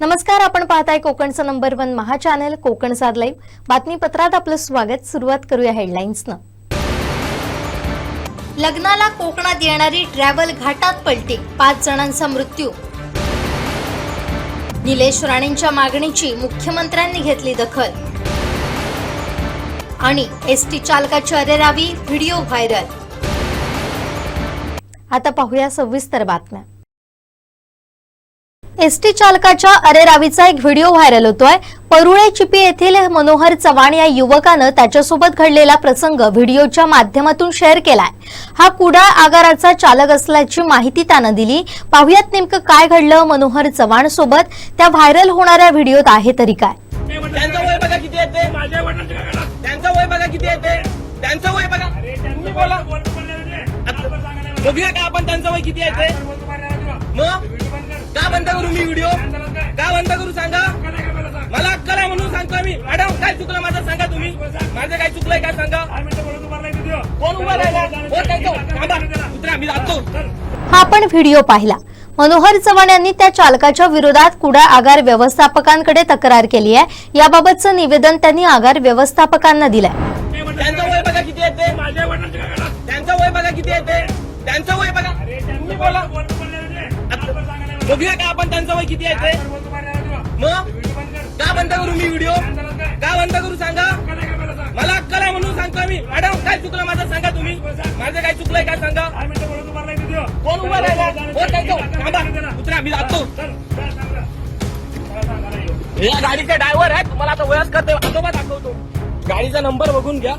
नमस्कार, आपण पाहताय कोकणचं नंबर 1 महा चॅनल कोकण साद लाईव्ह बातमीपत्रात आपलं स्वागत। सुरुवात करूया हेडलाईन्सनं। लग्नाला कोकणात येणारी ट्रॅव्हल घाटात पलटी, 5 जणांचा मृत्यू। निलेश राणेंच्या मागणीची मुख्यमंत्र्यांनी घेतली दखल आणि एसटी चालकाची अरेरावी, व्हिडिओ व्हायरल। आता पाहूया सविस्तर बातम्या। एसटी चालकाच्या अरेरावीचा एक व्हिडिओ व्हायरल होतोय। परुळे चिपी येथील मनोहर चव्हाण या युवकानं त्याच्यासोबत घडलेला प्रसंग व्हिडिओच्या माध्यमातून शेअर केलाय। हा कुडाळ आगाराचा चालक असल्याची माहिती त्यानं दिली। पाहुयात नेमकं काय घडलं मनोहर चव्हाण सोबत, त्या व्हायरल होणाऱ्या व्हिडिओत आहे तरी काय। त्यांचं वय बघा किती येते, त्यांचं वय बघा किती येते, त्यांचं वय बघा, तुम्ही बोला बघूया का आपण त्यांचं वय किती येते। मग का बंद करू मी व्हिडिओ, का बंद करू सांगा, मला अक्कल आहे म्हणून सांगतो मी। मॅडम काय चुकलं माझं सांगा, तुम्ही माझं काय चुकलंय काय सांगा। कोण उभा राहिला, मी जातो। हा आपण व्हिडिओ पाहिला। मनोहर चव्हाण यांनी त्या चालकाच्या विरोधात कुडाळ आगार व्यवस्थापकांकडे तक्रार केली आहे। याबाबतचं निवेदन त्यांनी आगार व्यवस्थापकांना दिलंय। त्यांचं वय बघा किती येते, त्यांचं वय बघा किती येते, त्यांचं वय बघा, तुम्ही बोला बघूया का आपण त्यांचं वय किती येते। मग का बंद करू मी व्हिडिओ, का बंद करू सांगा, मला अक्कल आहे म्हणून सांगतो मी। मॅडम काय चुकलं माझं सांगा, तुम्ही माझं काय चुकलंय काय सांगा। कोण उभा राहिला, उतरा मी जातो। या गाडीचा ड्रायव्हर आहे, तुम्हाला आता वयस्कर ते आजोबा दाखवतो। गाडीचा नंबर बघून घ्या,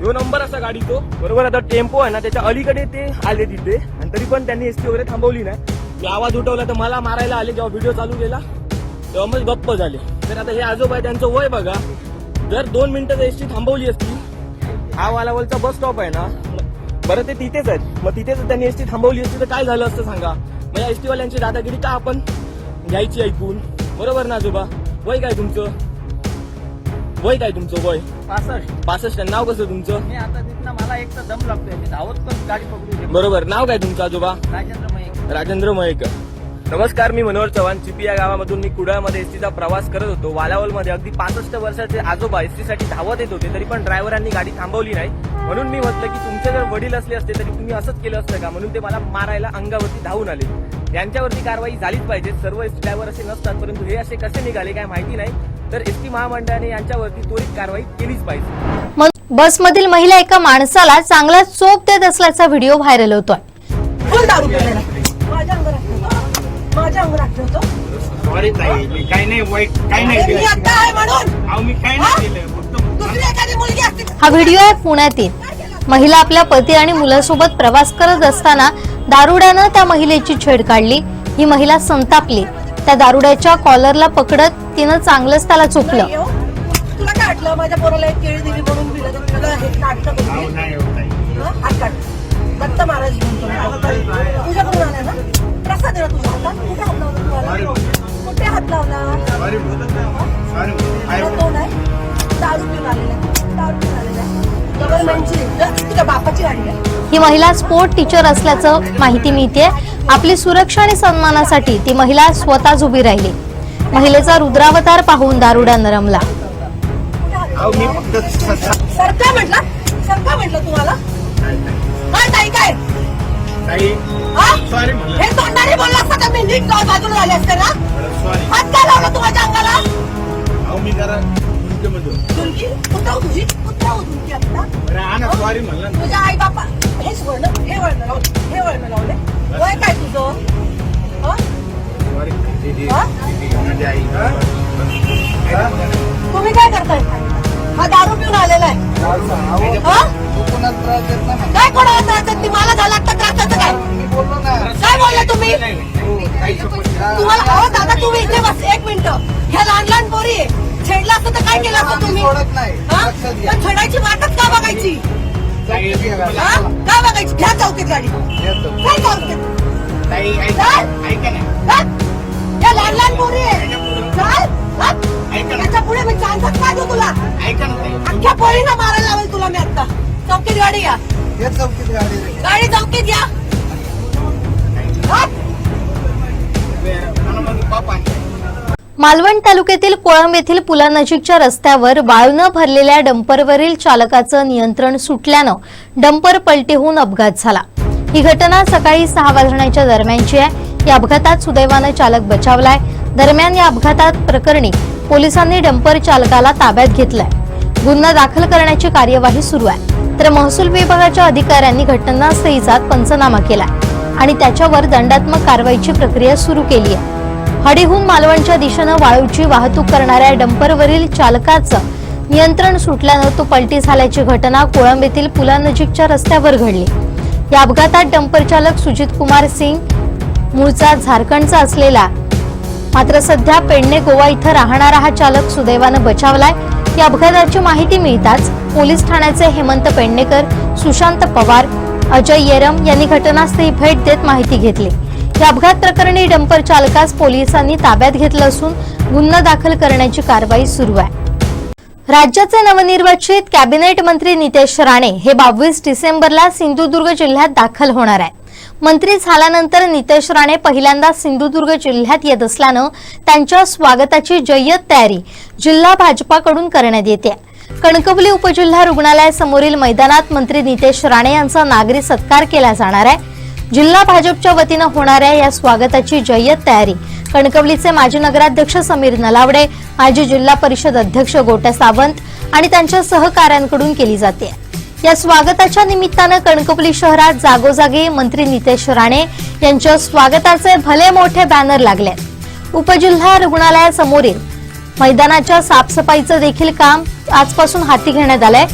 यो नंबर असा गाडी तो बरोबर। आता टेम्पो आहे ना त्याच्या अलीकडे ते आले तिथे, आणि तरी पण त्यांनी एसटी वगैरे थांबवली नाही। मी आवाज उठवला तर मला मारायला आले। जेव्हा व्हिडिओ चालू केला तेव्हा मग गप्प झाले। तर आता हे आजोबा आहे, त्यांचं वय बघा। जर 2 मिनिटं एसटी थांबवली असती, हा वालावलचा बस स्टॉप आहे ना, बरं ते तिथेच आहेत, मग तिथेच त्यांनी एसटी थांबवली असती तर काय झालं असतं सांगा। मग या एसटी वाल्यांची दादागिरी का आपण घ्यायची ऐकून, बरोबर ना आजोबा। वय काय तुमचं, वय काय तुमचं वय 65। नाव कसं तुमचं? मी आता तिथनं मला एक तर दम लागतोय, मी धावत पण गाडी पकडू। बरोबर, नाव काय तुमचं आजोबा? राजेंद्र मयेकर। नमस्कार, मी मनोहर चव्हाण। चिपी या गावामधून मी कुडाळमध्ये एसटीचा प्रवास करत होतो। वालावलमध्ये अगदी 65 वर्षाचे आजोबा एसटीसाठी धावत येत होते, तरी पण ड्रायव्हरांनी गाडी थांबवली नाही। म्हणून मी म्हटलं की तुमचे जर वडील असले असते तरी तुम्ही असंच केलं असतं का, म्हणून ते मला मारायला अंगावरती धावून आले। यांच्यावरती कारवाई झालीच पाहिजे। सर्व एसटी ड्रायव्हर असे नसतात, परंतु हे असे कसे निघाले काय माहिती नाही। तर एसटी महामंडळाने यांच्यावरती त्वरित कारवाई केलीच पाहिजे। बसमधील महिला एका माणसाला चांगला चोप देत असल्याचा व्हिडिओ व्हायरल होतोय। फुल दारू पिलेला माझ्या अंगावर आठवतो। सॉरी ताई, मी काही नाही वाईट, काही नाही मी आता आहे म्हणून अहो मी काही नाही केलं, फक्त दुसरी एखादी मुलगी असते। हा व्हिडिओ आहे पुण्यातील। महिला आपल्या पती आणि मुलासोबत प्रवास करत असताना दारुड्यानं त्या महिलेची छेड काढली। ही महिला संतापली। त्या दारुड्याच्या कॉलरला पकडत तिनं चांगलंच त्याला चोपलं। तुला काय वाटलं माझ्या पोराला एक केळी दिली म्हणून तुला हे काढतं अहो नाही होत ताई। हात काढ, दत्त महाराज तुझ्याकडून आला ना प्रसाद आहे तुझ्या हातात। कुठे हात लावला तुम्हाला, कुठे हात लावला? सॉरी कोण आहे? दारू पिऊन आलेला आहे, दारू पिऊन आलेला आहे। गव्हर्नमेंटची तुझ्या बापाची गाडी आहे। ही महिला स्पोर्ट टीचर असल्याचं माहिती मिळते। आपली सुरक्षा आणि सन्मानासाठी ती महिला स्वतःच उभी राहिली। महिलेचा रुद्रावतार पाहून दारुडा नरमला। अहो मी फक्त सरका म्हटलं तुम्हाला काय ताई काय ताई हा? सॉरी म्हणलं, हे तोंडाने बोलला असता तर मी नीट बाजूला झाले असते ना। सॉरी। हात काय लावला तू माझ्या अंगाला? अहो मी जरा तुमच्यामध्ये तुमची उतराव तुमची आता बरं आणा, सॉरी म्हणलं ना। तुझ्या आई बापा हे वळण लावले। वय काय तुझं? सॉरी दीदी, हा? माझी आई। तुम्ही काय करताय? हा दारू पिऊन आलेला आहे। हा? काय कोणाला त्रास देत नाही? मला झाला आता त्रासाचं काय? काय बोलले तुम्ही? तुम्हाला अहो दादा तुम्ही इथे बस 1 मिनिट। ह्या लहान पोरी आहे, छेडला असतं तर काय केलं असतं तुम्ही? हा? पण छेडायची वाटच का बघायची? हा? का बघायची? घ्या चौकीत गाडी, काय चौकीत? ऐका ना, या लहान पोरी आहे, चाल त्याच्या पुढे मी चान्सच काय देऊ तुला? ऐका ना ताई। अख्ख्या पोरीला मारायला लावेल तुला मी आता। चौकीत गाडी या, गाडी चौकीत या। मला माझं बाप आहे। मालवण तालुक्यातील कोळंब येथील पुलानजीकच्या रस्त्यावर वाळूनं भरलेल्या डंपरवरील चालकाचं नियंत्रण सुटल्यानं डंपर पलटी होऊन अपघात झाला। ही घटना सकाळी 6 वाजण्याच्या दरम्यानची आहे। या अपघातात सुदैवानं चालक बचावलाय। दरम्यान या अपघातात प्रकरणी पोलिसांनी डंपर चालकाला ताब्यात घेतलाय। गुन्हा दाखल करण्याची कार्यवाही सुरू आहे। तर महसूल विभागाच्या अधिकाऱ्यांनी घटनास्थळी जात पंचनामा केलाय आणि त्याच्यावर दंडात्मक कारवाईची प्रक्रिया सुरू केली आहे। हडीहून मालवणच्या दिशेनं वाळूची वाहतूक करणाऱ्या डंपरवरील चालकाचं नियंत्रण सुटल्यानं तो पलटी झाल्याची घटना कोळंब येथील पुलानजीकच्या रस्त्यावर घडली। या अपघातात डंपर चालक सुजित कुमार सिंग मूळचा झारखंडचा असलेला मात्र सध्या पेडणे गोवा इथं राहणारा हा चालक सुदैवानं बचावलाय। या अपघाताची माहिती मिळताच पोलीस ठाण्याचे हेमंत पेडणेकर, सुशांत पवार, अजय येरम यांनी घटनास्थळी भेट देत माहिती घेतली। या अपघात प्रकरणी डंपर चालकास पोलिसांनी ताब्यात घेतलं असून गुन्हा दाखल करण्याची कारवाई सुरू आहे। राज्याचे नवनिर्वाचित कॅबिनेट मंत्री नितेश राणे हे 22 डिसेंबरला सिंधुदुर्ग जिल्ह्यात दाखल होणार आहेत। मंत्री झाल्यानंतर नितेश राणे पहिल्यांदा सिंधुदुर्ग जिल्ह्यात येत असल्यानं त्यांच्या स्वागताची जय्यत तयारी जिल्हा भाजपाकडून करण्यात येते। कणकवली उपजिल्हा रुग्णालयासमोरील मैदानात मंत्री नितेश राणे यांचा नागरी सत्कार केला जाणार आहे। जिल्हा भाजपच्या वतीनं होणाऱ्या या स्वागताची जय्यत तयारी कणकवलीचे माजी नगराध्यक्ष समीर नलावडे, माजी जिल्हा परिषद अध्यक्ष गोट्या सावंत आणि त्यांच्या सहकाऱ्यांकडून केली जाते। या स्वागताच्या निमित्तानं कणकवली शहरात जागोजागी मंत्री नितेश राणे यांच्या स्वागताचे भले मोठे बॅनर लागले। उपजिल्हा रुग्णालयासमोरील मैदानाच्या साफसफाईचं देखील काम आजपासून हाती घेण्यात आलंय।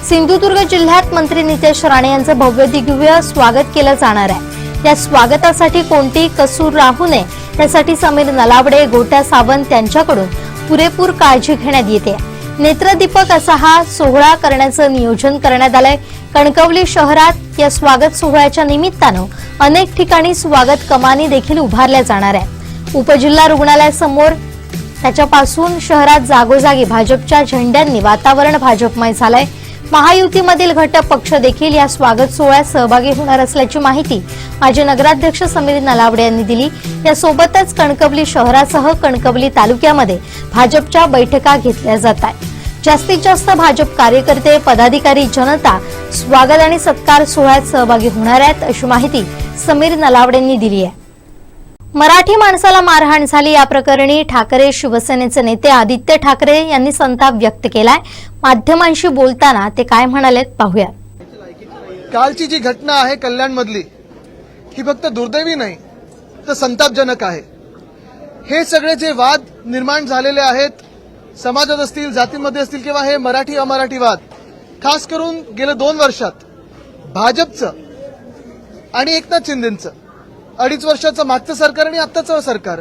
सिंधुदुर्ग जिल्ह्यात मंत्री नितेश राणे यांचं भव्य दिव्य स्वागत केलं जाणार आहे। या स्वागतासाठी कोणतीही कसूर राहू नये यासाठी समीर नलावडे, गोट्या सावंत यांच्याकडून पुरेपूर काळजी घेण्यात येते। नेत्रदीपक असा हा सोहळा करण्याचं नियोजन करण्यात आलंय। कणकवली शहरात या स्वागत सोहळ्याच्या निमित्तानं अनेक ठिकाणी स्वागत कमानी देखील उभारल्या जाणार आहे। उपजिल्हा रुग्णालयासमोर त्याच्यापासून शहरात जागोजागी भाजपच्या झेंड्यांनी वातावरण भाजपमय झालंय। महायुतीमधील घटक पक्ष देखील या स्वागत सोहळ्यात सहभागी होणार असल्याची माहिती माजी नगराध्यक्ष समीर नलावडे यांनी दिली। यासोबतच कणकवली शहरासह कणकवली तालुक्यामध्ये भाजपच्या बैठका घेतल्या जात आहेत। जास्तीत जास्त भाजप कार्यकर्ते, पदाधिकारी, जनता स्वागत आणि सत्कार सोहळ्यात सहभागी होणार आहेत अशी माहिती समीर नलावडे यांनी दिली आहे। मराठी माणसाला मारहाण झाली या प्रकरणी ठाकरे शिवसेनेचे नेते आदित्य ठाकरे यांनी संताप व्यक्त केलाय। माध्यमांशी बोलताना ते काय म्हणालेत पाहूया। कालची जी घटना आहे कल्याण मधली ही फक्त दुर्दैवी नाही तर संतापजनक आहे। हे सगळे जे वाद निर्माण झालेले आहेत समाजात असतील, जातीमध्ये असतील किंवा हे मराठी अमराठी वाद, खास करून गेल्या 2 वर्षात भाजपचं आणि एकनाथ शिंदेचं 2.5 वर्षाचं मागचं सरकार आणि आत्ताचं सरकार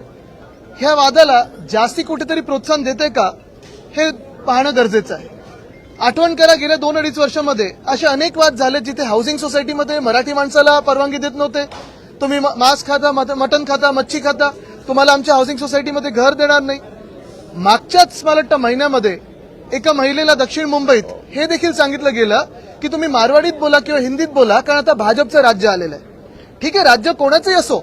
ह्या वादाला जास्ती कुठेतरी प्रोत्साहन देते का हे पाहणं गरजेचं आहे। आठवण करा, गेल्या 2-2.5 वर्षामध्ये असे अनेक वाद झाले जिथे हाऊसिंग सोसायटीमध्ये मराठी माणसाला परवानगी देत नव्हते। तुम्ही मांस खाता, मटण खाता, मच्छी खाता, तुम्हाला आमच्या हाऊसिंग सोसायटीमध्ये घर देणार नाही। मागच्याच मला वाटतं महिन्यामध्ये एका महिलेला दक्षिण मुंबईत हे देखील सांगितलं गेलं की तुम्ही मारवाडीत बोला किंवा हिंदीत बोला, कारण आता भाजपचं राज्य आलेलं आहे। ठीक आहे, राज्य कोणाचंही असो,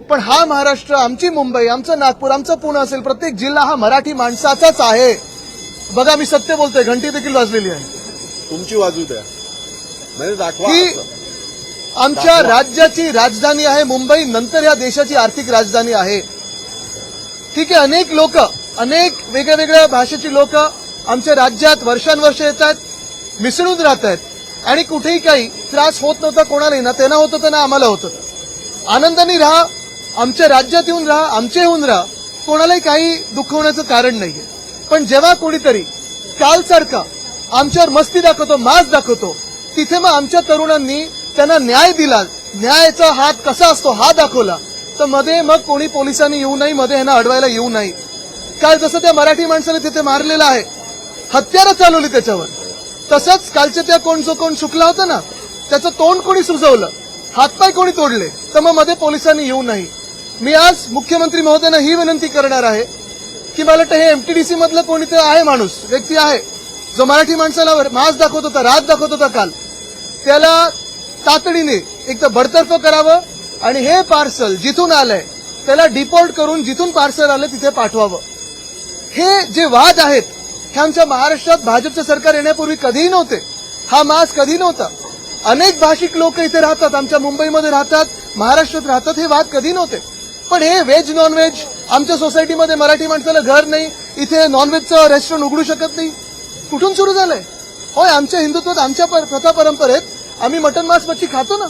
पण हा महाराष्ट्र, आमची मुंबई, आमचं नागपूर, आमचं पुणे असेल, प्रत्येक जिल्हा हा मराठी माणसाचाच आहे। बघा, मी सत्य बोलतोय, घंटी देखील वाजलेली आहे। तुमची बाजू द्या, म्हणजे दाखवा ही आमच्या राज्याची राजधानी आहे मुंबई, नंतर या देशाची आर्थिक राजधानी आहे। ठीक आहे, अनेक लोक, अनेक वेगळ्या भाषेची लोक आमच्या राज्यात वर्षानुवर्ष येत आहेत, मिसळून राहत आहेत आणि कुठेही काही त्रास होत नव्हता कोणालाही, ना त्यांना होत होतं ना आम्हाला होत होतं। आनंदाने राहा, आमच्या राज्यात येऊन राहा, आमचे येऊन राहा, कोणालाही काही दुखवण्याचं कारण नाहीये। पण जेव्हा कोणीतरी कालसारखा आमच्यावर मस्ती दाखवतो, मास दाखवतो, तिथे मग आमच्या तरुणांनी त्यांना न्याय दिला, न्यायाचा हात कसा असतो हा दाखवला, तर मध्ये मग कोणी पोलिसांनी येऊ नये, मध्ये ह्यांना अडवायला येऊ नये। काल जसं त्या मराठी माणसाने तिथे मारलेलं आहे, हत्यारं चालवली त्याच्यावर, तसंच कालच्या त्या जो कोण शुकला होता ना, त्याचं तोंड कोणी सुजवलं, हातपाय कोणी तोडले, तर मग मध्ये पोलिसांनी येऊ नये। मी आज मुख्यमंत्री महोदयांना ही विनंती करणार आहे की मला वाटतं हे एमटीडीसी मधलं कोणीतरी आहे माणूस, व्यक्ती आहे, जो मराठी माणसाला मास दाखवत होता, रात दाखवत होता काल, त्याला तातडीने एक तर बडतर्फ करावं आणि हे पार्सल जिथून आलंय त्याला डिपोर्ट करून जिथून पार्सल आलं तिथे पाठवावं। हे जे वाद आहेत हे आमच्या महाराष्ट्रात भाजपचं सरकार येण्यापूर्वी कधीही नव्हते. हा मास कधी नव्हता. अनेक भाषिक लोक इथे राहतात, आमच्या मुंबईमध्ये राहतात, महाराष्ट्रात राहतात. हे वाद कधी नव्हते. पण हे व्हेज नॉनव्हेज, आमच्या सोसायटीमध्ये मराठी माणसाला घर नाही, इथे नॉनव्हेजचं रेस्टॉरंट उघडू शकत नाही, कुठून सुरू झालंय? होय, आमच्या हिंदुत्वात, आमच्या प्रथा परंपरेत आम्ही मटन मांस मच्छी खातो ना.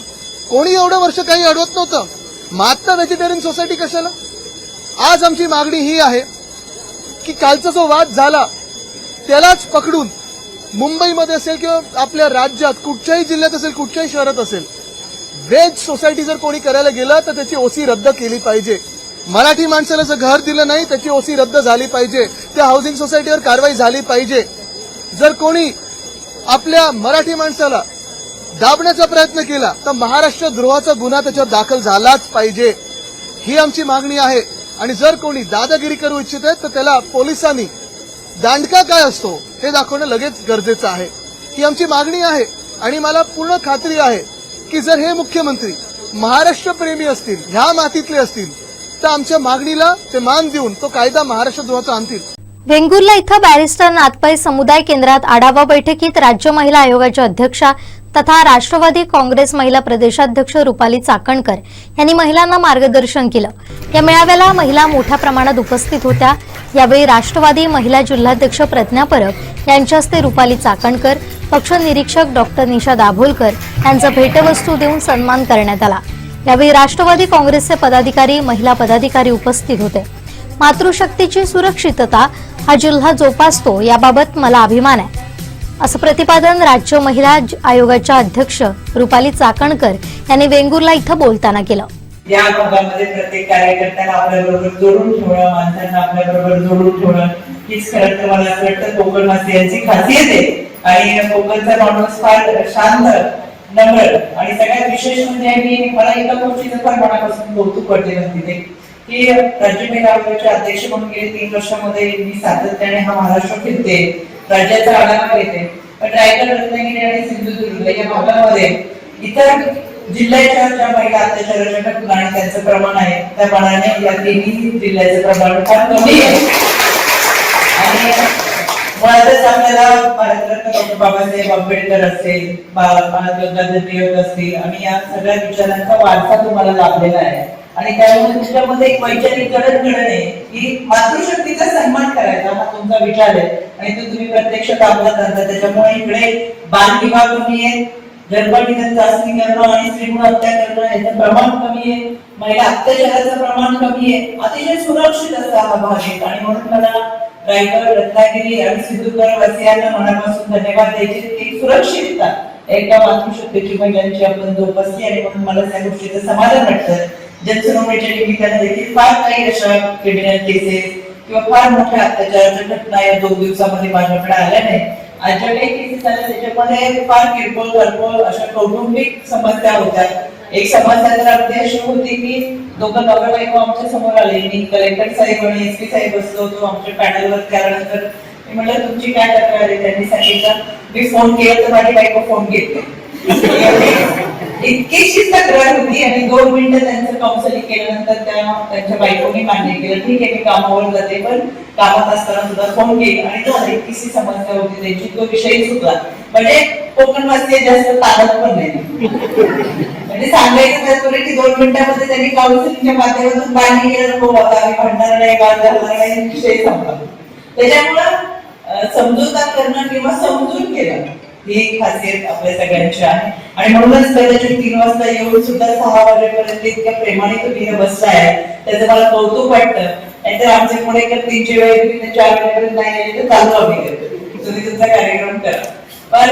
कोणी एवढं वर्ष काही अडवत नव्हतं. मागता व्हेजिटेरियन सोसायटी कशाला? आज आमची मागणी ही आहे की कालचा जो वाद झाला त्यालाच पकडून मुंबईमध्ये असेल किंवा आपल्या राज्यात कुठच्याही जिल्ह्यात असेल, कुठच्याही शहरात असेल, व्हेज सोसायटी जर कोणी करायला गेलं तर त्याची ओसी रद्द केली पाहिजे. मराठी माणसाला जर घर दिलं नाही त्याची ओसी रद्द झाली पाहिजे. त्या हाऊसिंग सोसायटीवर कारवाई झाली पाहिजे. जर कोणी आपल्या मराठी माणसाला दाबण्याचा प्रयत्न केला तर महाराष्ट्र द्रोहाचा गुन्हा त्याच्यावर दाखल झालाच पाहिजे. ही आमची मागणी आहे. आणि जर कोणी दादागिरी करू इच्छित आहे तर त्याला पोलिसांनी दांडका काय असतो हे दाखवणं लगेच गरजेचं आहे. ही आमची मागणी आहे. आणि मला पूर्ण खात्री आहे की जर हे मुख्यमंत्री महाराष्ट्रप्रेमी असतील, ह्या मातीतले असतील, तर आमच्या मागणीला ते मान देऊन तो कायदा महाराष्ट्रद्रोहाचा आणतील. वेंगुर्ला इथं बॅरिस्टर नाथपै समुदाय केंद्रात आढावा बैठकीत राज्य महिला आयोगाच्या अध्यक्षा तथा राष्ट्रवादी काँग्रेस महिला प्रदेशाध्यक्ष रुपाली चाकणकर यांनी महिलांना मार्गदर्शन केलं. या मेळाव्याला महिला मोठ्या प्रमाणात उपस्थित होत्या. यावेळी राष्ट्रवादी महिला जिल्हाध्यक्ष प्रज्ञा परब यांच्या हस्ते रुपाली चाकणकर, पक्ष निरीक्षक डॉक्टर निशा दाभोलकर यांचा भेटवस्तू देऊन सन्मान करण्यात आला. यावेळी राष्ट्रवादी काँग्रेसचे पदाधिकारी, महिला पदाधिकारी उपस्थित होते. मातृशक्तीची सुरक्षितता हा जिल्हा जोपासतो याबाबत मला अभिमान आहे, असं प्रतिपादन राज्य महिला आयोगाच्या अध्यक्ष रुपाली चाकणकर यांनी वेंगुर्ला इथं बोलताना केलं. या भागामध्ये प्रत्येक कार्यकर्त्यांना आपल्याबरोबर जोडून ठेवणं, माणसांना आपल्याबरोबर जोडून ठेवणं हीच खरं तर मला असं वाटतं कोकणवासियांची खासियत आहे. आणि कोकणचा माणूस फार शांत, नम्र आणि सगळ्यात विशेष म्हणजे मला एका गोष्टीचं फार मनापासून कौतुक वाटलेलं तिथे की राज्य महिला आयोगाचे अध्यक्ष म्हणून गेले 3 वर्षामध्ये मी सातत्याने हा महाराष्ट्र फिरते, राज्याचा आढावा घेते. पण रायगड, रत्नागिरी आणि सिंधुदुर्ग या भागामध्ये इतर जिल्ह्याच्या ज्या महिला अत्याचाराच्या घटना आणि त्यांचं प्रमाण आहे त्या मानाने या 3 जिल्ह्याचं प्रमाण फार कमी आहे. आणि मुळातच आपल्याला भारतरत्न डॉक्टर बाबासाहेब आंबेडकर असेल, गंगाधर टिळक असतील आणि या सगळ्या विचारांचा वारसा तुम्हाला लाभलेला आहे. आणि त्यामुळे तुमच्यामध्ये एक वैचारिक जडणघडण आहे की मातृशक्तीचा सन्मान करायचा हा तुमचा विचार आहे आणि तो तुम्ही प्रत्यक्ष कामगार करता. त्याच्यामुळे इकडे बालविवाह कमी आहे, गर्भनिधन चाचणी करणं आणि स्त्रीभ्रूण हत्या करणं याचं प्रमाण कमी आहे, महिला अत्याचाराचं प्रमाण कमी आहे. अतिशय सुरक्षित असा हा भाग आहे. आणि म्हणून मला रायगड, रत्नागिरी आणि सिंधुदुर्ग वासियांना मनापासून धन्यवाद द्यायचे. एक सुरक्षितता एका मातृशक्तीची महिलांची आपण जोपासली आणि म्हणून मला त्या गोष्टीचं समाधान वाटतं. जनसुनावणीच्या निमित्तानं देखील फार काही अशा क्रिमिनल केसेस किंवा फार मोठ्या अत्याचाराच्या घटना या 2 दिवसामध्ये माझ्याकडे आल्या नाही. आजच्या काही केसेस आल्या त्याच्यामध्ये फार किरकोळ कारकोळ अशा कौटुंबिक समस्या होत्या. एक समस्या तर अगदी अशी होती की दोघं नवरा बायको आमच्या समोर आले. मी कलेक्टर साहेब आणि SP साहेब बसलो होतो आमच्या पॅनलवर. त्यानंतर मी म्हटलं तुमची काय तक्रार आहे? त्यांनी सांगितलं मी फोन केला तर माझी बायको फोन घेतली. इतकीशी तक्रार होती आणि 2 मिनिटं त्यांचं काउन्सिलिंग केल्यानंतर त्यांच्या बायकोने मान्य केलं ठीक आहे मी कामावर जाते पण कामात असताना सुद्धा फोन केला आणि झालं. इतकीशी समस्या होती त्यांची, तो विषय सुटला. म्हणजे कोकणवासी जास्त ताकद पण नाही. म्हणजे सांगायचं त्याचबरोबर की 2 मिनिटांमध्ये त्यांनी काउन्सिलिंगच्या माध्यमातून मान्य केलं नको आता आम्ही भांडणार नाही, वाद घालणार नाही, विषय संपला. त्याच्यामुळं समजूतदार करणं किंवा समजून केलं ही एक खासियत आपल्या सगळ्यांची आहे. आणि म्हणूनच कदाचित 3 वाजता येऊन सुद्धा 6 वाजेपर्यंत इतक्या प्रेमाने तुम्ही बसलाय त्याचं मला कौतुक वाटतं. नाहीतर आमचे पुणेकर 3च्या वेळेत 4 वाजेपर्यंत नाही आले तर चालू आम्ही करतो, तुम्ही तुमचा कार्यक्रम करा. पण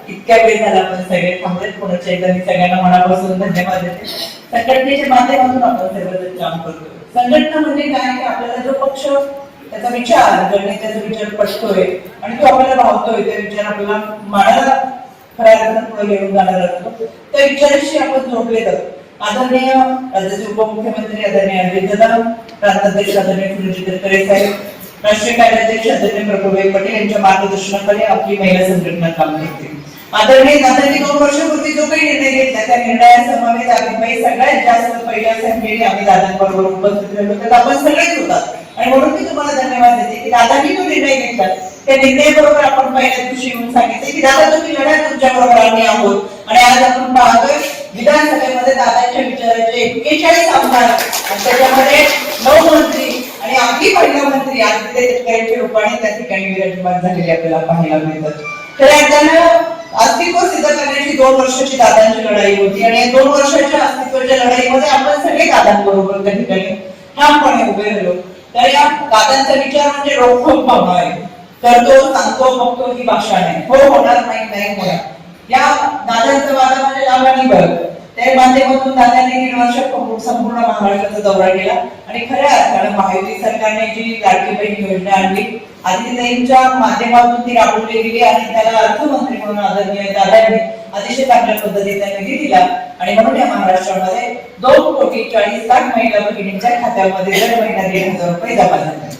इतक्या वेळ झाला आपण सगळे थांबलेत. पुण्याच्या एकदा मी सगळ्यांना मनापासून धन्यवाद देते. संघटनेच्या माध्यमातून आपण सर्वजण काम करतो. संघटना म्हणजे काय की आपल्याला जो पक्ष त्याचा विचार त्याचा विचार पटतोय आणि तो आपल्याला भावतोय त्या विचार आपल्याला मानाला खऱ्या अर्थानं पुढे घेऊन जाणार असतो त्या विचाराशी आपण जोडले जातो. आदरणीय राज्याचे उपमुख्यमंत्री आदरणीय अजितदादा, प्रांताध्यक्ष आदरणीय सुनील तटकरे साहेब, राष्ट्रीय कार्याध्यक्ष आदरणीय प्रफुल्ल पटेल यांच्या मार्गदर्शनाखाली आपली महिला संघटना काम करते. आदरणीय दादांनी 2 वर्षापूर्वी जो काही निर्णय घेतला त्या निर्णयासमवेत आम्ही सगळ्यात जास्त पहिल्या संख्येने आम्ही दादांबरोबर उपस्थित राहिलो तर आपण सगळेच होतात. आणि म्हणून मी तुम्हाला धन्यवाद देते की दादांनी तो निर्णय घेतला. त्या निर्णयाबरोबर आपण पहिल्या दिवशी येऊन सांगितले की दादा तुम्ही लढा, तुमच्या बरोबर आम्ही आहोत. आणि आज आपण पाहतोय विधानसभेमध्ये दादांच्या विचाराचे 41 आमदार आणि त्याच्यामध्ये 9 मंत्री आणि अगदी पहिला मंत्री आज ते शेतकऱ्यांच्या रूपाने त्या ठिकाणी विराजमान झालेले आपल्याला पाहायला मिळतात. तर त्यानं अस्तित्व सिद्ध करण्याची 2 वर्षाची दादांची लढाई होती आणि या 2 वर्षाच्या अस्तित्वाच्या लढाईमध्ये आपण सगळे दादांबरोबर त्या ठिकाणी ठामपणे उभे राहिलो. तर या दादांचा विचार म्हणजे रोखोक भावना आहे. तर तो सांगतो बघतो ही भाषा नाही, हो होणार नाही होणार. या दादांचं वादा म्हणजे लाभ आणि बळ. त्या माध्यमातून दादांनी 1.5 वर्ष संपूर्ण महाराष्ट्राचा दौरा केला आणि खऱ्या अर्थानं महायुती सरकारने जी लाडकी बहीण योजना आणली आदित्यताईंच्या माध्यमातून ती राबवली गेली आणि त्याला अर्थमंत्री म्हणून आदरणीय दादांनी अतिशय चांगल्या पद्धतीने निधी दिला. आणि म्हणून या महाराष्ट्रामध्ये 2,40,00,000 महिला भगिनींच्या खात्यामध्ये दर महिना 1,500 रुपये जमा झाले.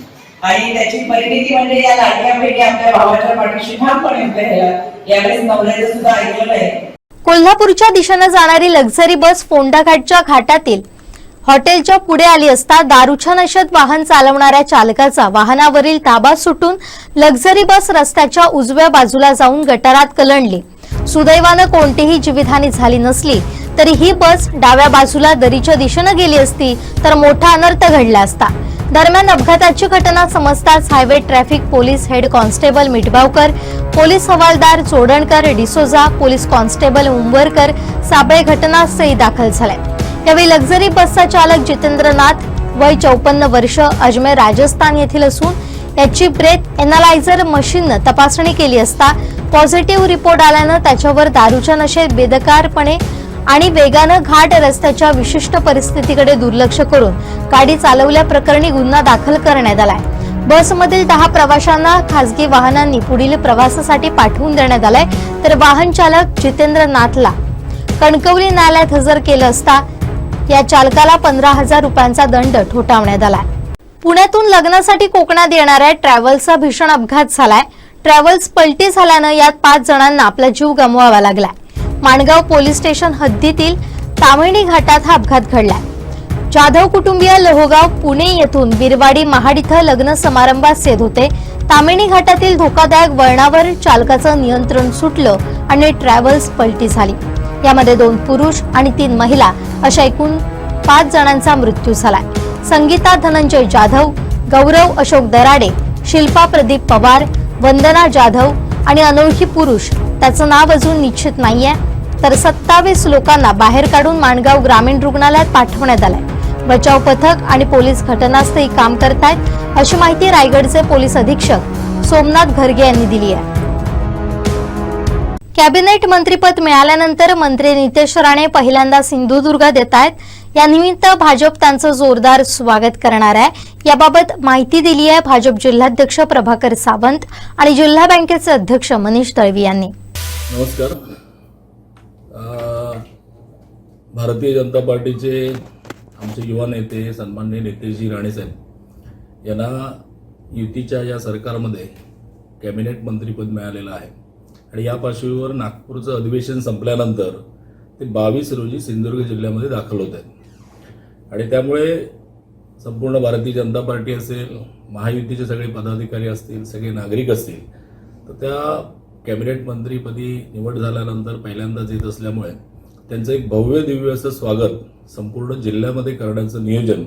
आणि त्याची परिणिती म्हणजे या लाडक्या बहिणी आपल्या भावाच्या पाठीशी ठामपणे उभे राहिला. यावेळेस नवऱ्याचं सुद्धा ऐकलं आहे. कोल्हापूरच्या दिशेने जाणारी लक्झरी बस फोंडाघाटच्या घाटातील हॉटेलच्या पुढे आली असता दारूच्या नशेत वाहन चालवणाऱ्या चालकाचा वाहनावरील ताबा सुटून लक्झरी बस रस्त्याच्या उजव्या बाजूला जाऊन गटारात कलंडली. सुदैवानं कोणतीही जीवितहानी झाली नसली तरी ही बस डाव्या बाजूला दरीच्या दिशेने गेली असती तर मोठा अनर्थ घडला असता. दरम्यान अपघाताची घटना समजताच highway traffic police head constable Mithbavkar, police हवालदार चोडणकर डिसोजा, पोलीस कॉन्स्टेबल उंबरकर साबळे घटनास्थळी दाखल झाले. यावेळी लक्झरी बसचा चालक जितेंद्रनाथ वय 54 वर्ष अजमेर राजस्थान येथील असून याची ब्रेथ एनालायझर मशीननं तपासणी केली असता पॉझिटिव्ह रिपोर्ट आल्यानं त्याच्यावर दारूच्या नशेत बेदरकारपणे आणि वेगानं घाट रस्त्याच्या विशिष्ट परिस्थितीकडे दुर्लक्ष करून गाडी चालवल्याप्रकरणी गुन्हा दाखल करण्यात आलाय. बसमधील 10 प्रवाशांना खासगी वाहनांनी पुढील प्रवासासाठी पाठवून देण्यात आलंय. तर वाहन चालक जितेंद्र नाथला कणकवली न्यायालयात हजर केलं असता या चालकाला 15,000 रुपयांचा दंड ठोठावण्यात आलाय. पुण्यातून लग्नासाठी कोकणात येणाऱ्या ट्रॅव्हल्सचा भीषण अपघात झालाय. ट्रॅव्हल्स पलटी झाल्यानं यात 5 जणांना आपला जीव गमवावा लागलाय. माणगाव पोलीस स्टेशन हद्दीतील तामिणी घाटात हा अपघात घडलाय. जाधव कुटुंबीय लोहगाव पुणे येथून बिरवाडी महाड इथं लग्न समारंभास येत होते. तामिणी घाटातील धोकादायक वळणावर चालकाचं नियंत्रण सुटलं आणि ट्रॅव्हल्स पलटी झाली. यामध्ये 2 पुरुष आणि 3 महिला अशा एकूण 5 जणांचा मृत्यू झालाय. संगीता धनंजय जाधव, गौरव अशोक दराडे, शिल्पा प्रदीप पवार, वंदना जाधव आणि अनोळखी पुरुष त्याचं नाव अजून निश्चित नाहीये. तर 27 लोकांना बाहेर काढून माणगाव ग्रामीण रुग्णालयात पाठवण्यात आलंय. बचाव पथक आणि पोलीस घटनास्थळी काम करतायत अशी माहिती रायगडचे पोलीस अधीक्षक सोमनाथ घरगे यांनी दिली आहे. कॅबिनेट मंत्रीपद मिळाल्यानंतर मंत्री नितेश राणे पहिल्यांदा सिंधुदुर्गात येत आहेत. यानिमित्त भाजप त्यांचं जोरदार स्वागत करणार आहे. याबाबत माहिती दिली आहे भाजप जिल्हाध्यक्ष प्रभाकर सावंत आणि जिल्हा बँकेचे अध्यक्ष मनीष दळवी यांनी. नमस्कार. भारतीय जनता पार्टीचे आमचे युवा नेते सन्माननीय नितेशजी राणेसाहेब यांना युतीच्या या सरकारमध्ये कॅबिनेट मंत्रीपद मिळालेलं आहे आणि या पार्श्वभूमीवर नागपूरचं अधिवेशन संपल्यानंतर ते 22 रोजी सिंधुदुर्ग जिल्ह्यामध्ये दाखल होत आहेत आणि त्यामुळे संपूर्ण भारतीय जनता पार्टी असेल, महायुतीचे सगळे पदाधिकारी असतील, सगळे नागरिक असतील, तर त्या कॅबिनेट मंत्रीपदी निवड झाल्यानंतर पहिल्यांदाच येत असल्यामुळे त्यांचं एक भव्य दिव्य असं स्वागत संपूर्ण जिल्ह्यामध्ये करण्याचं नियोजन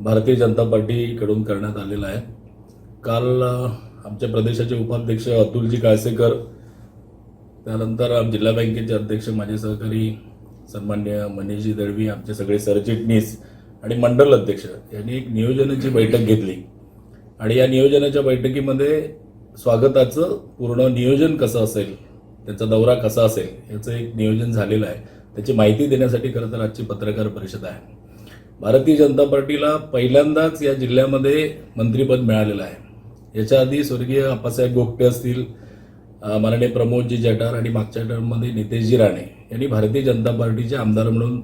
भारतीय जनता पार्टीकडून करण्यात आलेलं आहे. काल आमच्या प्रदेशाचे उपाध्यक्ष अतुलजी काळसेकर, त्यानंतर जिल्हा बँकेचे अध्यक्ष माझे सहकारी सन्मान्य मनीषजी दळवी, आमचे सगळे सरचिटणीस आणि मंडल अध्यक्ष यांनी एक नियोजनाची बैठक घेतली आणि या नियोजनाच्या बैठकीमध्ये स्वागताचं पूर्ण नियोजन कसं असेल, त्यांचा दौरा कसा असेल याचं एक नियोजन झालेलं आहे. त्याची माहिती देण्यासाठी खरं तर आजची पत्रकार परिषद आहे. भारतीय जनता पार्टीला पहिल्यांदाच या जिल्ह्यामध्ये मंत्रिपद मिळालेलं आहे. याच्या आधी स्वर्गीय आप्पासाहेब गोगटे असतील, माननीय प्रमोदजी जठार आणि मागच्या टर्ममध्ये नितेशजी राणे यांनी भारतीय जनता पार्टीचे आमदार म्हणून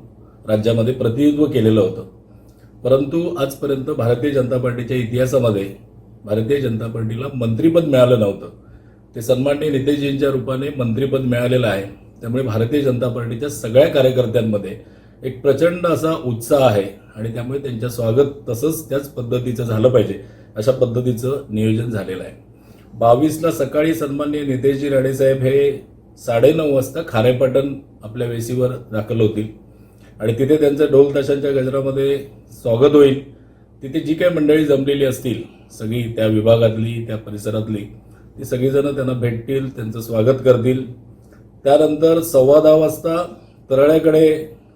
राज्यामध्ये प्रतिनिधित्व केलेलं होतं. परंतु आजपर्यंत भारतीय जनता पार्टीच्या इतिहासामध्ये भारतीय जनता पार्टीला मंत्रिपद मिळालं नव्हतं. ते सन्माननीय नितेशजींच्या रूपाने मंत्रिपद मिळालेलं आहे. त्यामुळे भारतीय जनता पार्टीच्या सगळ्या कार्यकर्त्यांमध्ये एक प्रचंड असा उत्साह आहे आणि त्यामुळे त्यांच्या स्वागत तसंच त्याच पद्धतीचं झालं पाहिजे अशा पद्धतीचं नियोजन झालेलं आहे. 22ला सकाळी सन्माननीय नितेशजी राणे साहेब हे 9:30 वाजता खारेपाटण आपल्या वेशीवर दाखल होतील आणि तिथे त्यांचं ढोल ताशांच्या गजरामध्ये स्वागत होईल. तिथे जी काही मंडळी जमलेली असतील सगळी त्या विभागातली त्या परिसरातली ती सगळीजणं त्यांना भेटतील, त्यांचं स्वागत करतील. त्यानंतर 10:15 वाजता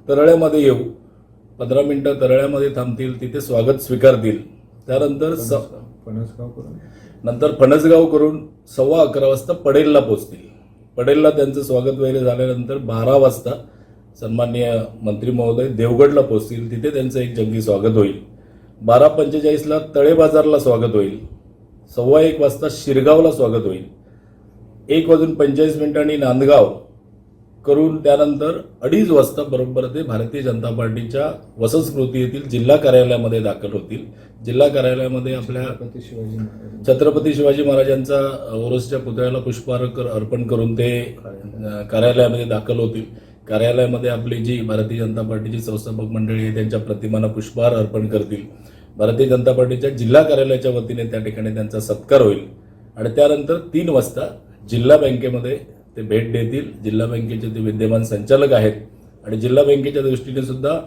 तरळ्यामध्ये येऊ 15 मिनिटं तरळ्यामध्ये थांबतील, तिथे स्वागत स्वीकारतील. त्यानंतर फणसगाव करून 11:15 वाजता पडेलला पोहोचतील. पडेलला त्यांचं स्वागत वगैरे झाल्यानंतर 12 वाजता सन्माननीय मंत्री महोदय देवगडला पोहोचतील, तिथे त्यांचं एक जंगी स्वागत होईल. 12:45ला तळे बाजारला स्वागत होईल. 1:15 वाजता शिरगावला स्वागत होईल. 1:45 नांदगाव करून त्यानंतर 2:30 वाजता बरोबर ते भारतीय जनता पार्टीच्या वसंतस्मृती येथील जिल्हा कार्यालयामध्ये दाखल होतील. जिल्हा कार्यालयामध्ये आपल्या छत्रपती शिवाजी महाराजांचा ओरोसच्या पुतळ्याला पुष्पहार अर्पण करून ते कार्यालयामध्ये दाखल होतील. कार्यालयामध्ये आपली जी भारतीय जनता पार्टीची संस्थापक मंडळी आहे त्यांच्या प्रतिमांना पुष्पहार अर्पण करतील. भारतीय जनता पार्टीच्या जिल्हा कार्यालयाच्या वतीने त्या ठिकाणी त्यांचा सत्कार होईल आणि त्यानंतर 3 वाजता जिल्हा बँकेमध्ये ते भेट देतील. जिल्हा बँकेचे ते विद्यमान संचालक आहेत आणि जिल्हा बँकेच्या दृष्टीने सुद्धा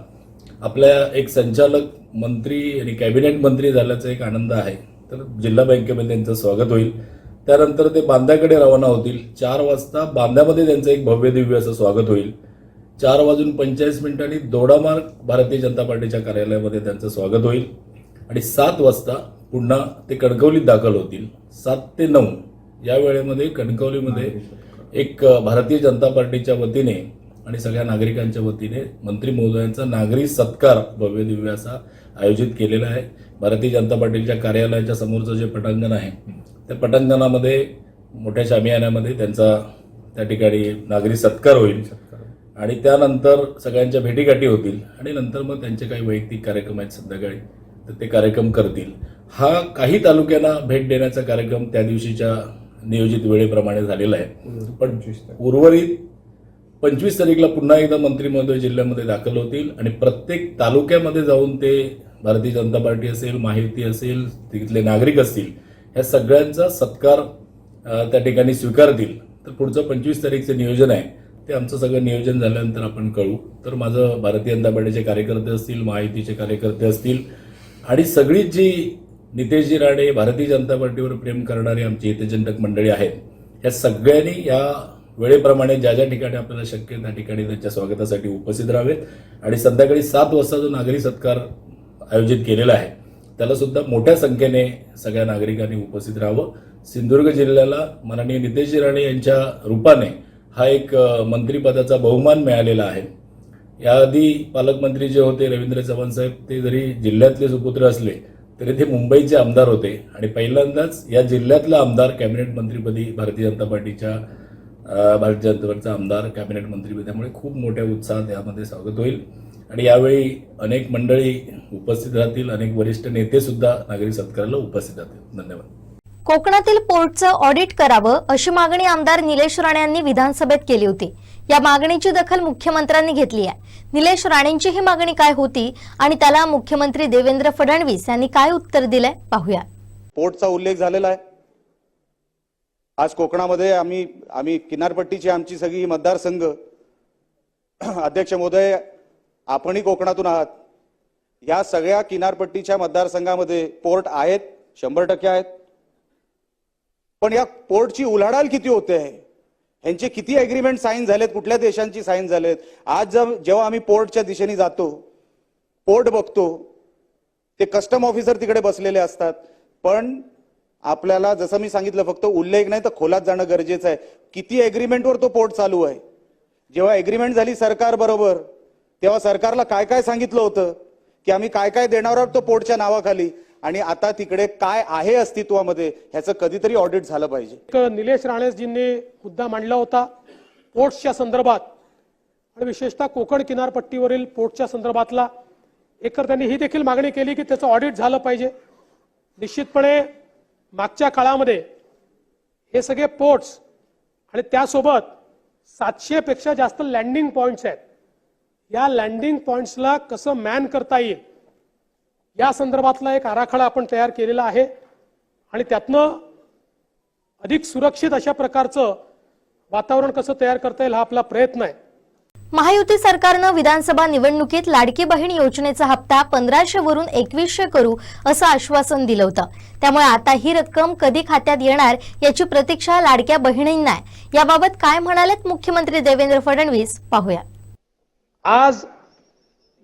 आपल्या एक संचालक मंत्री आणि कॅबिनेट मंत्री झाल्याचा एक आनंद आहे. तर जिल्हा बँकेमध्ये त्यांचं स्वागत होईल. त्यानंतर ते बांद्याकडे रवाना होतील. 4 वाजता बांद्यामध्ये त्यांचं एक भव्य दिव्य असं स्वागत होईल. 4:45 दोडामार्ग भारतीय जनता पार्टीच्या कार्यालयामध्ये त्यांचं स्वागत होईल आणि 7 वाजता पुन्हा ते कणकवलीत दाखल होतील. 7 ते 9 या वेळेमध्ये कणकवलीमध्ये एक भारतीय जनता पार्टीच्या वतीने आणि सगळ्या नागरिकांच्या वतीने मंत्री महोदयांचा नागरी सत्कार भव्य दिव्य असा आयोजित केलेला आहे. भारतीय जनता पार्टीच्या कार्यालयाच्या समोरचं जे पटांगण आहे त्या पटांगणामध्ये मोठ्या शामियान्यामध्ये त्यांचा त्या ठिकाणी नागरी सत्कार होईल आणि त्यानंतर सगळ्यांच्या भेटीगाठी होतील आणि नंतर मग त्यांचे काही वैयक्तिक कार्यक्रम आहेत संध्याकाळी तर ते कार्यक्रम करतील. हा काही तालुक्यांना भेट देण्याचा कार्यक्रम त्या दिवशीच्या नियोजित वेळेप्रमाणे झालेला आहे. पण उर्वरित 25 तारीखला पुन्हा एकदा मंत्री महोदय जिल्ह्यामध्ये दाखल होतील आणि प्रत्येक तालुक्यामध्ये जाऊन ते भारतीय जनता पार्टी असेल, महायुती असेल, तिथले नागरिक असतील ह्या सगळ्यांचा सत्कार त्या ठिकाणी स्वीकारतील. तर पुढचं 25 तारीखचं नियोजन आहे ते आमचं सगळं नियोजन झाल्यानंतर आपण कळू. तर माझं भारतीय जनता पार्टीचे कार्यकर्ते असतील, महायुतीचे कार्यकर्ते असतील आणि सगळी जी नितेशजी राणे भारतीय जनता पार्टीवर प्रेम करणारी आमची हितचिंतक मंडळी आहेत ह्या सगळ्यांनी या वेळेप्रमाणे ज्या ज्या ठिकाणी आपल्याला शक्य त्या ठिकाणी त्यांच्या स्वागतासाठी उपस्थित राहावेत आणि संध्याकाळी 7 वाजता जो नागरी सत्कार आयोजित केलेला आहे त्याला सुद्धा मोठ्या संख्येने सगळ्या नागरिकांनी उपस्थित राहावं. सिंधुदुर्ग जिल्ह्याला माननीय नितेशजी राणे यांच्या रूपाने हा एक मंत्रिपदाचा बहुमान मिळालेला आहे. याआधी पालकमंत्री जे होते रवींद्र चव्हाण साहेब ते जरी जिल्ह्यातले सुपुत्र असले तरी ते मुंबईचे आमदार होते आणि पहिल्यांदाच या जिल्ह्यातला आमदार कॅबिनेट मंत्रीपदी भारतीय जनता पार्टीचा आमदार कॅबिनेट मंत्रीपदी. त्यामुळे खूप मोठ्या उत्साहात यामध्ये स्वागत होईल आणि यावेळी अनेक मंडळी उपस्थित राहतील, अनेक वरिष्ठ नेते सुद्धा नागरी सत्काराला उपस्थित राहतील. धन्यवाद. कोकणातील पोर्टचं ऑडिट करावं अशी मागणी आमदार निलेश राणे यांनी विधानसभेत केली होती. या मागणीची दखल मुख्यमंत्र्यांनी घेतली आहे. निलेश राणेंची ही मागणी काय होती आणि त्याला मुख्यमंत्री देवेंद्र फडणवीस यांनी काय उत्तर दिलंय पाहूया. पोर्टचा उल्लेख झालेला आहे. आज कोकणामध्ये आम्ही किनारपट्टीची आमची सगळी मतदारसंघ अध्यक्ष महोदय आपणही कोकणातून आहात. या सगळ्या किनारपट्टीच्या मतदारसंघामध्ये पोर्ट आहेत, 100% आहेत. पण या पोर्टची उलाढाल किती होते आहे, ह्यांचे किती एग्रीमेंट साईन झालेत, कुठल्या देशांची साईन झालेत. आज जेव्हा आम्ही पोर्टच्या दिशेने जातो, पोर्ट बघतो, ते कस्टम ऑफिसर तिकडे बसलेले असतात. पण आपल्याला जसं मी सांगितलं फक्त उल्लेख नाही तर खोलात जाणं गरजेचं आहे. किती एग्रीमेंटवर तो पोर्ट चालू आहे. जेव्हा एग्रीमेंट झाली सरकार बरोबर तेव्हा सरकारला काय काय सांगितलं होतं की आम्ही काय काय देणार आहोत तो पोर्टच्या नावाखाली, आणि आता तिकडे काय आहे अस्तित्वामध्ये ह्याचं कधीतरी ऑडिट झालं पाहिजे. निलेश राणेजींनी मुद्दा मांडला होता पोर्ट्सच्या संदर्भात आणि विशेषतः कोकण किनारपट्टीवरील पोर्टच्या संदर्भातला. एकतर त्यांनी ही देखील मागणी केली की त्याचं ऑडिट झालं पाहिजे. निश्चितपणे मागच्या काळामध्ये हे सगळे पोर्ट्स आणि त्यासोबत 700 पेक्षा जास्त लँडिंग पॉइंट्स आहेत. या लँडिंग पॉइंट्सला कसं मॅन करता येईल या संदर्भातला एक आराखडा आपण तयार केलेला आहे आणि त्यातनं अधिक सुरक्षित अशा प्रकारचं वातावरण कसं तयार करता येईल हा आपला प्रयत्न आहे. महायुती सरकारनं विधानसभा निवडणुकीत लाडकी बहीण योजनेचा हप्ता 1500 वरून 2100 करू असं आश्वासन दिलं होतं. त्यामुळे आता ही रक्कम कधी खात्यात येणार याची प्रतीक्षा लाडक्या बहिणींना आहे. याबाबत काय म्हणालेत मुख्यमंत्री देवेंद्र फडणवीस पाहूया. आज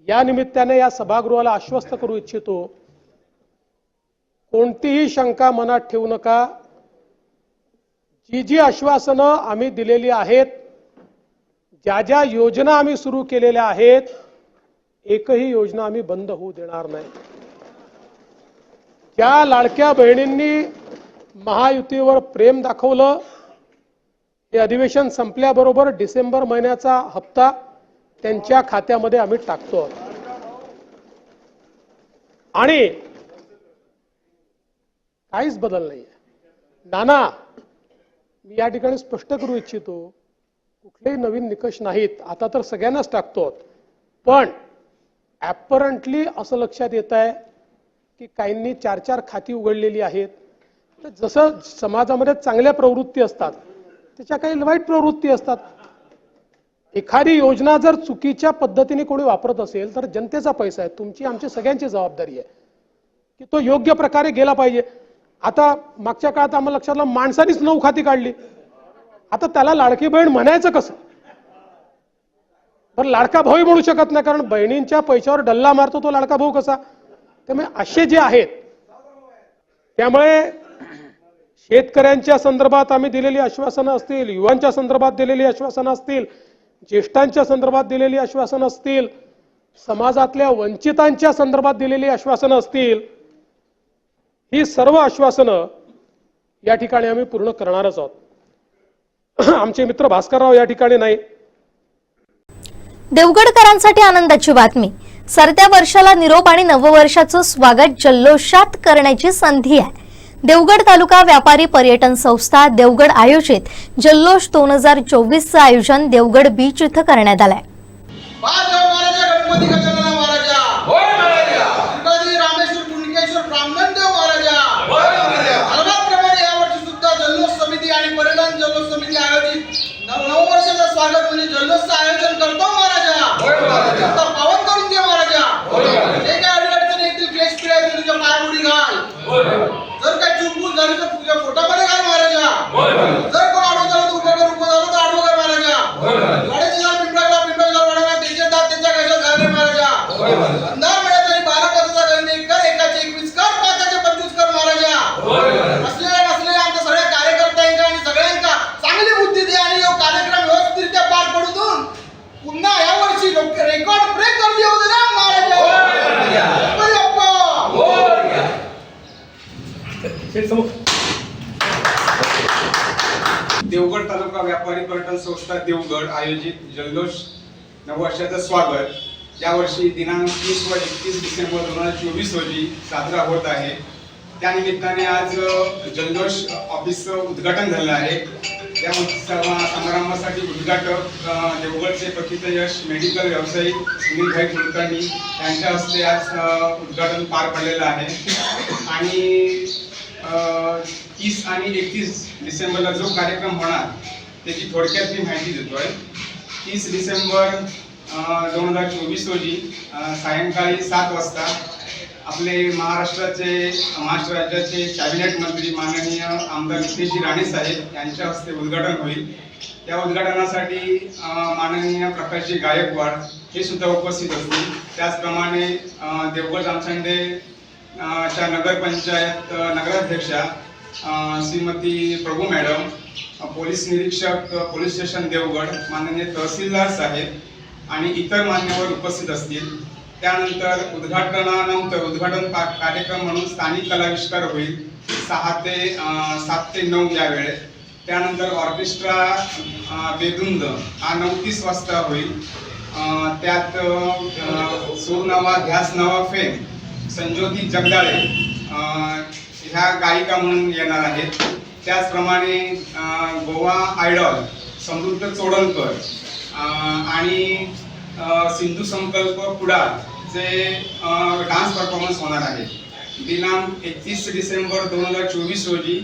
या निमित्ताने या सभागृहाला आश्वस्त करू इच्छितो, कोणतीही शंका मनात ठेवू नका. जी जी आश्वासनं आम्ही दिलेली आहेत, ज्या ज्या योजना आम्ही सुरू केलेल्या आहेत, एकही योजना आम्ही बंद होऊ देणार नाही. ज्या लाडक्या बहिणींनी महायुतीवर प्रेम दाखवलं, हे अधिवेशन संपल्याबरोबर डिसेंबर महिन्याचा हप्ता त्यांच्या खात्यामध्ये आम्ही टाकतो. आणि काहीच बदल नाहीये. नाना, मी या ठिकाणी स्पष्ट करू इच्छितो, कुठलेही नवीन निकष नाहीत. आता तर सगळ्यांनाच टाकतो. पण ॲपरंटली असं लक्षात येत आहे की काहींनी 4-4 खाती उघडलेली आहेत. तर जसं समाजामध्ये चांगल्या प्रवृत्ती असतात, त्याच्या काही वाईट प्रवृत्ती असतात. एखादी योजना जर चुकीच्या पद्धतीने कोणी वापरत असेल तर जनतेचा पैसा आहे, तुमची आमची सगळ्यांची जबाबदारी आहे की तो योग्य प्रकारे गेला पाहिजे. आता मागच्या काळात आम्हाला लक्षात आलं, माणसानीच 9 खाती काढली. आता त्याला लाडकी बहीण म्हणायचं कसं? पण लाडका भाऊही म्हणू शकत नाही, कारण बहिणींच्या पैशावर डल्ला मारतो तो लाडका भाऊ कसा? त्यामुळे असे जे आहेत, त्यामुळे शेतकऱ्यांच्या संदर्भात आम्ही दिलेली आश्वासनं असतील, युवांच्या संदर्भात दिलेली आश्वासनं असतील, ज्येष्ठांच्या संदर्भात दिलेली आश्वासनं असतील, समाजातल्या वंचितांच्या संदर्भात दिलेली आश्वासनं असतील, ही सर्व आश्वासनं या ठिकाणी आम्ही पूर्ण करणारच आहोत. आमचे मित्र भास्करराव या ठिकाणी नाही. देवगडकरांसाठी आनंदाची बातमी. सरत्या वर्षाला निरोप आणि नववर्षाचं स्वागत जल्लोषात करण्याची संधी आहे. देवगड तालुका व्यापारी पर्यटन संस्था देवगड आयोजित जल्लोष 2024चं आयोजन देवगड बीच इथं करण्यात आलंय. गणपती गजानन महाराजा, गणपती रामेश्वर कुंडकेश्वर ब्राह्मणदेव महाराजा. अलगाप्रमाणे यावर्षी सुद्धा जल्लोष समिती आणि पर्यटन जल्लोष समिती आयोजित नववर्षाचं स्वागत म्हणजे जल्लोषचं आयोजन करतो महाराजा. पावन करून दे महाराजा. जे काय अडचणी येतील, क्लेश पिढ्या येतील, तुझ्या पायामुडी घाल. जर काय चुकून झाली तर तुझ्या पोटामध्ये घाल महाराजा. जर कोण आडवं झालं तर उभं झालं तर आडवं कर महाराजा. गाडीचे झाड पिंपळा वाढवा, त्याचे दात त्याच्या कशात घालणे महाराजा. अंधार मिळत आणि 12 पाचाचा गणने कर, एकाचे 21 कर, 5चे 25 कर महाराजा. असलेल्या आमच्या सगळ्या कार्यकर्त्यांका आणि सगळ्यांका चांगली बुद्धी दे आणि कार्यक्रम व्यवस्थितरित्या पार पडू देऊन पुन्हा यावर्षी रेकॉर्ड ब्रेक करून येऊ दे ना महाराजा. देवगड तालुका व्यापारी पर्यटन संस्था देवगड आयोजित जल्लोष नववर्षाचं स्वागत यावर्षी दिनांक 30 व 31 डिसेंबर 2024 रोजी साजरा होत आहे. त्यानिमित्ताने आज जल्लोष ऑफिसचं उद्घाटन झालं आहे. या समारंभासाठी उद्घाटक देवगडचे प्रथित यश मेडिकल व्यावसायिक सुनीलभाई कुलकर्णी यांच्या हस्ते आज उद्घाटन पार पडलेलं आहे. आणि 30 आणि 31 डिसेंबरला जो कार्यक्रम होणार त्याची थोडक्यात मी माहिती देतोय. 30 डिसेंबर 2024 रोजी सायंकाळी 7 वाजता आपले महाराष्ट्र राज्याचे कॅबिनेट मंत्री माननीय आमदार नितेशजी राणे साहेब यांच्या हस्ते उद्घाटन होईल. त्या उद्घाटनासाठी माननीय प्रकाशजी गायकवाड हे सुद्धा उपस्थित असतील. त्याचप्रमाणे देवगड जामसंडे च्या नगरपंचायत नगराध्यक्षा श्रीमती प्रभू मॅडम, पोलीस निरीक्षक पोलीस स्टेशन देवगड, माननीय तहसीलदार साहेब आणि इतर मान्यवर उपस्थित असतील. त्यानंतर उद्घाटन कार्यक्रम म्हणून स्थानिक कलाविष्कार होईल 7 ते 9 या वेळेत. त्यानंतर ऑर्केस्ट्रा बेधुंद हा 9:30 वाजता होईल. त्यात सूर नवा ध्यास नवा फेम संज्योती जगदाळे ह्या गायिका म्हणून येणार आहेत. त्याचप्रमाणे गोवा आयडॉल समृद्ध चोडणकर आणि सिंधू संकल्प कुडाळ चे डान्स परफॉर्मन्स होणार आहे. दिनांक 31 डिसेंबर 2024 रोजी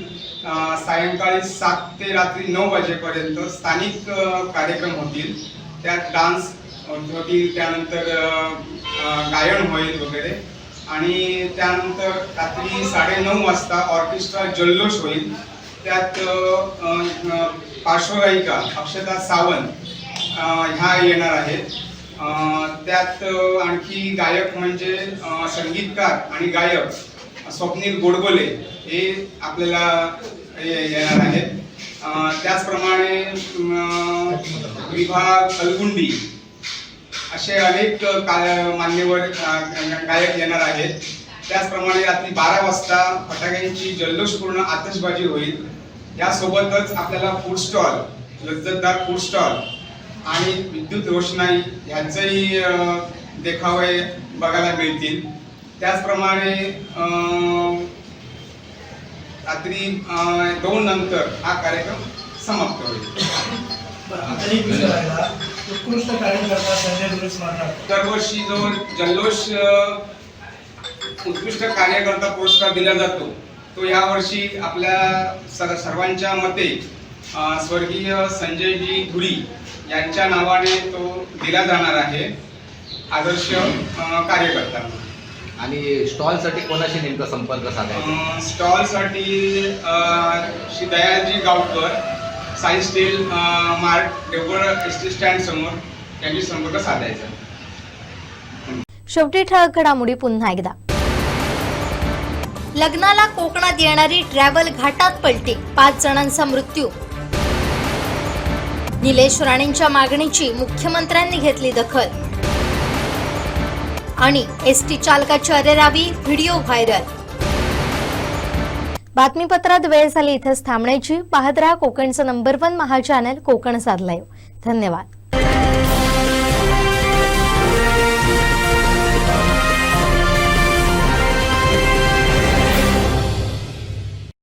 सायंकाळी 7 ते रात्री 9 वाजेपर्यंत स्थानिक कार्यक्रम होतील. त्यात डान्स होतील, त्यानंतर गायन होईल वगैरे, आणि त्यानंतर रात्री 9:30 वाजता ऑर्केस्ट्रा जल्लोष होईल. त्यात पार्श्वगायिका अक्षता सावंत ह्या येणार आहेत. त्यात आणखी गायक म्हणजे संगीतकार आणि गायक स्वप्नील गोडबोले हे आपल्याला येणार आहेत. त्याचप्रमाणे विभा कलगुंडी असे अनेक मान्यवर गायक येणार आहेत. त्याचप्रमाणे रात्री 12 वाजता फटाक्यांची जल्लोषपूर्ण आतषबाजी होईल. यासोबतच आपल्याला फूड स्टॉल, लज्जतदार फूड स्टॉल आणि विद्युत रोषणाई ह्यांचेही देखावे बघायला मिळतील. त्याचप्रमाणे रात्री 2 नंतर हा कार्यक्रम समाप्त होईल. उत्कृष्ट कार्यकर्ता संजय दुरे स्मारक दरवर्षी जो जल्लोष उत्कृष्ट कार्यकर्ता पुरस्कार दिला जातो, तो यावर्षी आपल्या सर्वांच्या मते स्वर्गीय संजयजी धुरी यांच्या नावाने तो दिला जाणार आहे, आदर्श कार्यकर्ता. आणि स्टॉलसाठी कोणाशी नेमका संपर्क साधायचा? स्टॉलसाठी Shri Dayalji Gavkar, Sai steel mart, Devgad S T stand समोर यांची संपर्क साधायचा. शेवटी ठळक घडामोडी पुन्हा एकदा. लग्नाला कोकणात येणारी ट्रॅव्हल घाटात पलटी, 5 जणांचा मृत्यू. निलेश राणेंच्या मागणीची मुख्यमंत्र्यांनी घेतली दखल. आणि एसटी चालकाची अरेरावी, व्हिडिओ व्हायरल. बातमीपत्रात वेळ झाली इथेच थांबण्याची. पाहत रहा कोकणचं नंबर 1 महा चॅनल कोकण साध लाईव्ह. धन्यवाद.